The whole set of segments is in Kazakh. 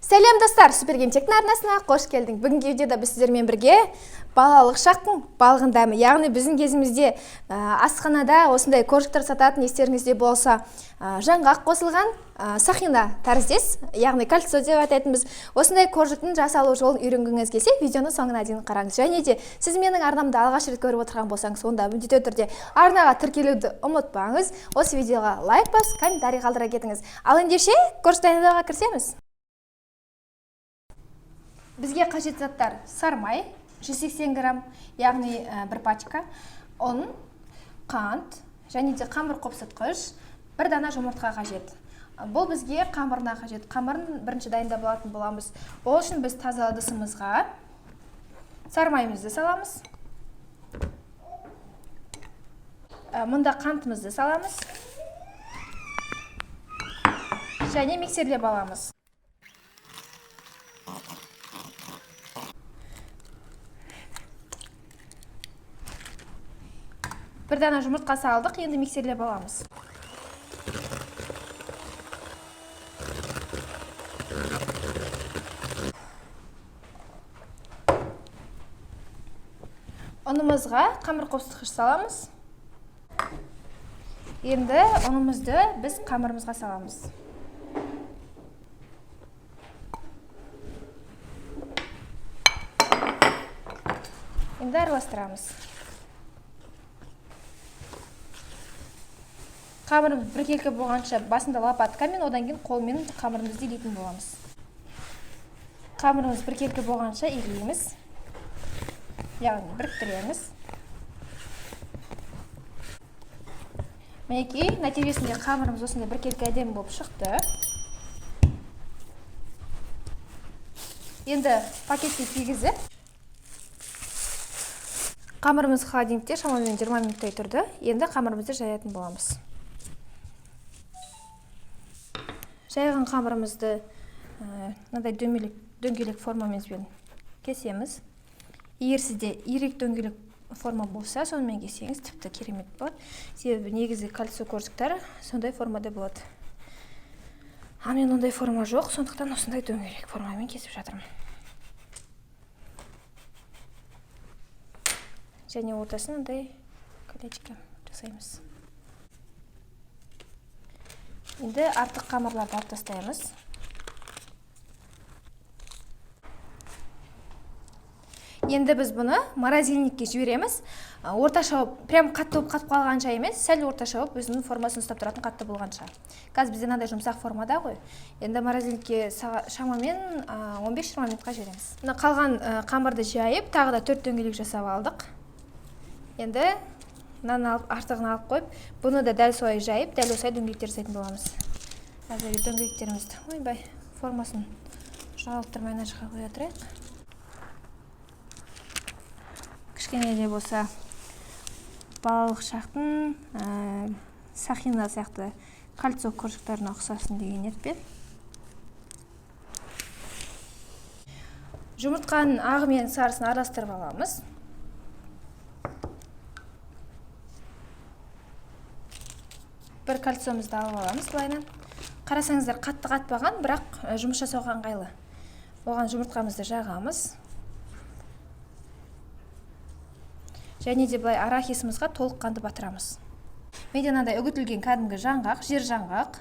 Сәлем достар, Супергемтектің арнасына қош келдің. Бүгінгі видеода біз сіздермен бірге балалық шақтың балғын дәмі, яғни біздің кезімізде асханада осындай коржықтар сататын, естеріңізде болса, жаңғақ қосылған сақина тәріздес, яғни кальций деп атайтын біз осындай коржықтың жасалу жолын үйренгіңіз келсе, видеоны соңына дейін қараңыз. Және де сіз менің арнамды алғаш рет көріп отырған болсаңыз, онда міндетті түрде арнаға тіркелуді ұмытпаңыз. Осы видеоға лайк басып, комментарий қалдыра кетіңіз. Ал ендеше корж дайындауға кірісеміз. Бізге қажет заттар: сармай 180 грамм, яғни бір пачка, ұн, қант және де қамыр қопсытқыш, бір дана жұмыртқа қажет. Бұл бізге қамырына қажет. Қамырын бірінші дайындап алатын боламыз. Ол үшін біз таза ыдысымызға сармайымызды саламыз. Мұнда қантымызды саламыз. Және миксерлеп аламыз. Бір дана жұмыртқа салдық, енді миксерлеп аламыз. Ұнымызға қамыр қопсытқыш саламыз. Енді ұнымызды біз қамырымызға саламыз. Енді араластырамыз. Қамырымыз біркелкі болғанша басында лопаткамен, одан кейін қолмен қамырымызды илейтін боламыз. Қамырымыз біркелкі болғанша илейміз, яғни біріктіреміз. Мінекей, нәтижесінде қамырымыз осындай біркелкі әдемі болып шықты. Енді пакетке кигізіп, қамырымыз холодильникте шамамен 20 минуттай тұрды. Енді қамырымызды жаятын боламыз. Жайған қамырымызды мынандай дөңгелек формамен кесеміз. Егер сізде ирек дөңгелек форма болса, сонымен кесеңіз тіпті керемет болады. Себебі негізі кальций коржықтар сондай формада болады. А мен ондай форма жоқ, сондықтан осындай дөңгелек формамен кесіп жатырмын. Және ортасын ондай колечко жасаймыз. Енді артық қамырларды алып тастаймыз. Енді біз бұны морозильникке жібереміз. Орташа прям қатты болып қатып қалғанша емес, сәл орташа болып өзінің формасын ұстап тұратын қатты болғанша. Қазір бізде мынандай жұмсақ формада ғой. Енді морозильникке шамамен 15-20 минутқа жібереміз. Мына қалған қамырды жайып, тағы да 4 дөңгелек жасап алдық. Енді мынаны артығын алып қойып, бұны да дәл солай жайып, дәл осылай дөңгелектер жасайтын боламыз. Қазір дөңгелектерімізді, ойбай, формасын жалықтырмай мына жаққа қоя тұрайық. Кішкене де болса балалық шақтың сақина сияқты кальций коржықтарына ұқсасын деген ниетпен. Жұмыртқаның ағы мен сарысын араластырып аламыз. Бір кальцийімізді алып аламыз былайынан. Қарасаңыздар, қатты қатпаған, бірақ жұмыс жасауға ыңғайлы. Оған жұмыртқамызды жағамыз. Және де былай арахисімізға толыққанды батырамыз. Менде мынандай үгітілген кәдімгі жаңғақ, жер жаңғақ.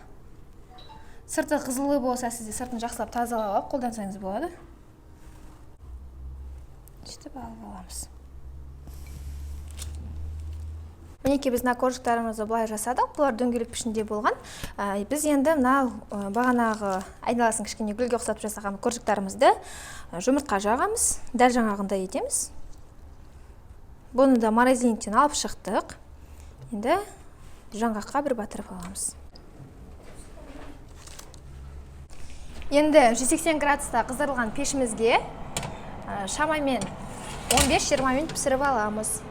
Сырты қызылы болса, сізде сыртын жақсылап тазалап алып қолдансаңыз болады. Сөйтіп алып аламыз. Мінекей біз коржықтарымызды былай жасадық, бұлар дөңгелек пішінде болған. Біз енді бағанағы айналасын кішкене гүлге ұқсатып жасаған коржықтарымызды жұмыртқа жағамыз, дәл жаңағындай етеміз. Бұны да морозильниктен алып шықтық. Енді жаңғаққа бір батырып аламыз. Енді 180 градуста қыздырылған пешімізге шамамен 15-20 минут пісіріп аламыз.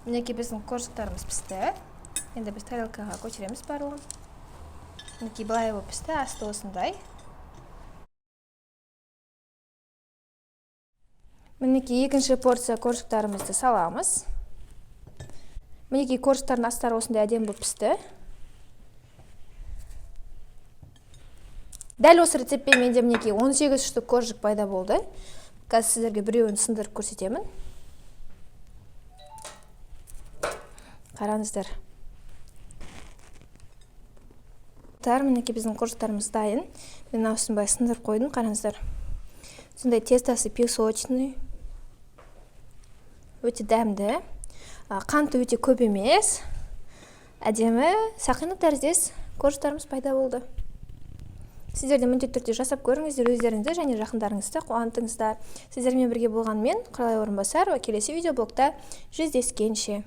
Мінекей біздің коржықтарымыз пісті. Енді біз тарелкаға көтереміз барлығын. Мінекей былай болып пісті, асты осындай. Мінекей екінші порция коржықтарымызды саламыз. Мінекей корждардың астары осындай әдемі болып пісті. Дәл осы рецептпен менде мінекей 18 штук коржик пайда болды. Қазір сіздерге біреуін сындырып көрсетемін. Қараңыздар. Мінекей біздің коржиктарымыз дайын. Мен осындай сындырып қойдым, қараңыздар. Сондай тестосы песочный. Өте дәмді. Қанты өте көп емес. Әдемі, сақина тәріздес коржиктарымыз пайда болды. Сіздер де міндетті түрде жасап көріңіздер, өздеріңізді және жақындарыңызды қуантыңыздар. Сіздермен бірге болған мен, Құралай Орынбасар, келесі видеоблогта жүздескенше.